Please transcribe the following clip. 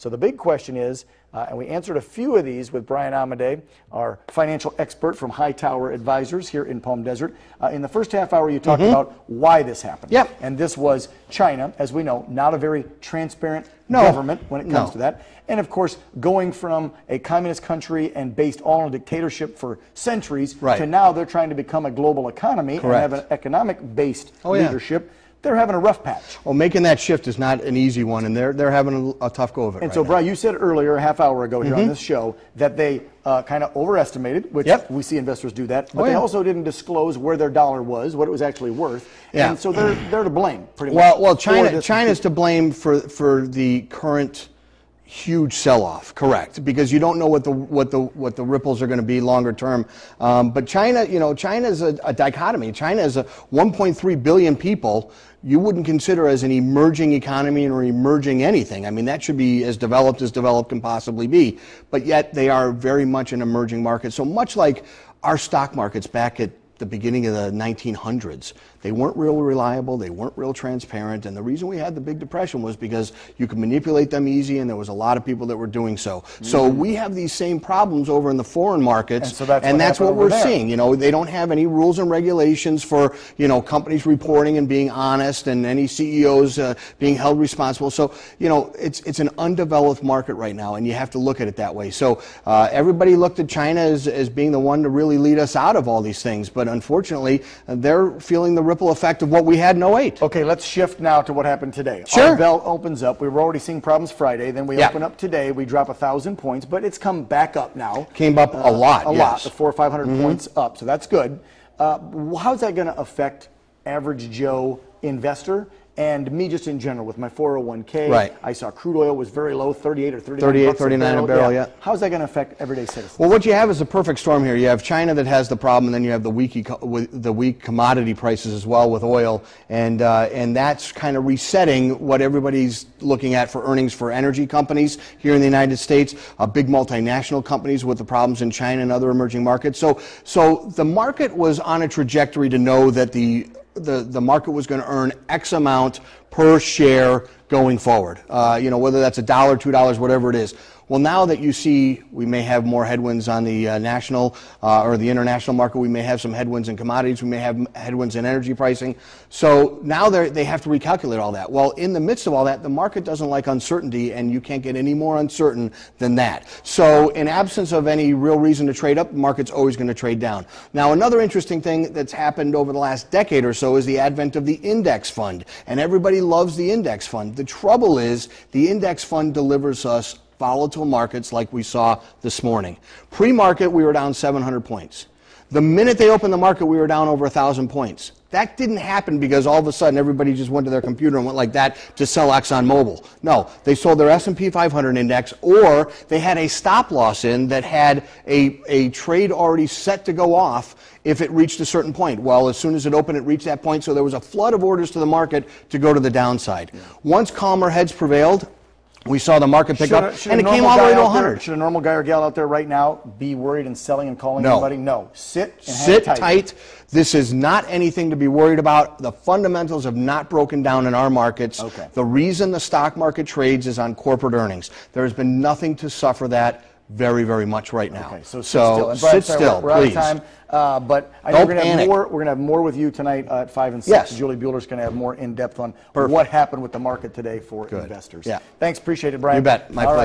So the big question is, and we answered a few of these with Brian Amidei, our financial expert from Hightower Advisors here in Palm Desert. In the first half hour, you talked about why this happened. Yep. And this was China, as we know, not a very transparent government when it comes to that. And of course, going from a communist country and based all on dictatorship for centuries to now they're trying to become a global economy and have an economic-based leadership. They're having a rough patch. Well, making that shift is not an easy one, and they're having a tough go of it. And so, Brian, you said earlier, a half hour ago here on this show, that they kind of overestimated, which we see investors do that, but they also didn't disclose where their dollar was, what it was actually worth. And so they're to blame, pretty much. Well, China's to blame for the current huge sell-off, correct? Because you don't know what the ripples are going to be longer term. But China, China is a dichotomy. China is 1.3 billion people. You wouldn't consider as an emerging economy or emerging anything. I mean, that should be as developed can possibly be. But yet they are very much an emerging market. So much like our stock markets back at the beginning of the 1900s. They weren't real reliable, they weren't real transparent, and the reason we had the big depression was because you could manipulate them easy, and there was a lot of people that were doing so. So we have these same problems over in the foreign markets, and that's what we're seeing. They don't have any rules and regulations for companies reporting and being honest, and any CEOs being held responsible. So it's an undeveloped market right now, and you have to look at it that way. So everybody looked at China as being the one to really lead us out of all these things, but unfortunately they're feeling the ripple effect of what we had in 08. Okay, let's shift now to what happened today. Sure. Our bell opens up. We were already seeing problems Friday. Then we open up today. We drop 1,000 points, but it's come back up now. Came up a lot. A lot, 400 or 500 points up. So that's good. How's that going to affect average Joe investor? And me just in general with my 401k. Right. I saw crude oil was very low, 38 or 39 a barrel, How's that going to affect everyday citizens? Well, what you have is a perfect storm here. You have China that has the problem, and then you have the weak commodity prices as well with oil, and that's kind of resetting what everybody's looking at for earnings for energy companies here in the United States, big multinational companies with the problems in China and other emerging markets. So the market was on a trajectory to know that the market was going to earn X amount per share going forward, whether that's $1, $2, whatever it is. Well, now that you see we may have more headwinds on the national or the international market, we may have some headwinds in commodities, we may have headwinds in energy pricing. So now they have to recalculate all that. Well, in the midst of all that, the market doesn't like uncertainty, and you can't get any more uncertain than that. So in absence of any real reason to trade up, the market's always going to trade down. Now, another interesting thing that's happened over the last decade or so is the advent of the index fund, and everybody loves the index fund. The trouble is the index fund delivers us volatile markets like we saw this morning. Pre-market, we were down 700 points. The minute they opened the market, we were down over 1,000 points. That didn't happen because all of a sudden everybody just went to their computer and went like that to sell ExxonMobil. No, they sold their S&P 500 index, or they had a stop loss in that had a trade already set to go off if it reached a certain point. Well, as soon as it opened, it reached that point, so there was a flood of orders to the market to go to the downside. Once calmer heads prevailed, we saw the market pick up, and it came all the way to 100. Should a normal guy or gal out there right now be worried and selling and calling anybody? No. Sit tight. This is not anything to be worried about. The fundamentals have not broken down in our markets. Okay. The reason the stock market trades is on corporate earnings. There has been nothing to suffer that very, very much right now. Okay, so sit still. Brian, we're out of time, but I know we're going to have more with you tonight at 5 and 6. Yes. Julie Bueller's going to have more in depth on what happened with the market today for investors. Yeah. Thanks, appreciate it, Brian. You bet. My pleasure.